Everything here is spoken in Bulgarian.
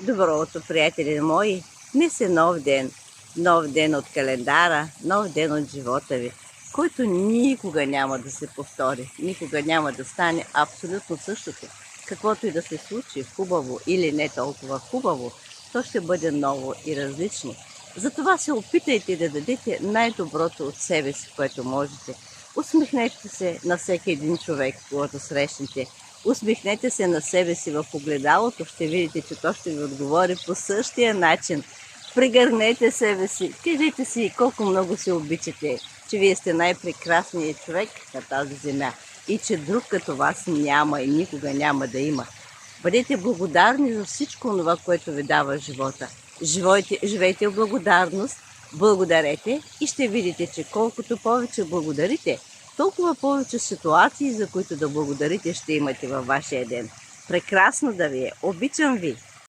Добро утро, приятели мои! Днес е нов ден от календара, нов ден от живота ви, който никога няма да се повтори, никога няма да стане абсолютно същото. Каквото и да се случи, хубаво или не толкова хубаво, то ще бъде ново и различно. Затова се опитайте да дадете най-доброто от себе си, което можете. Усмихнете се на всеки един човек, когато срещнете. Усмихнете се на себе си в огледалото, ще видите, че то ще ви отговори по същия начин. Прегърнете себе си, кажете си колко много се обичате, че вие сте най-прекрасният човек на тази земя и че друг като вас няма и никога няма да има. Бъдете благодарни за всичко това, което ви дава живота. Живейте в благодарност, благодарете и ще видите, че колкото повече благодарите, толкова повече ситуации, за които да благодарите, ще имате във вашия ден. Прекрасно да ви е! Обичам ви!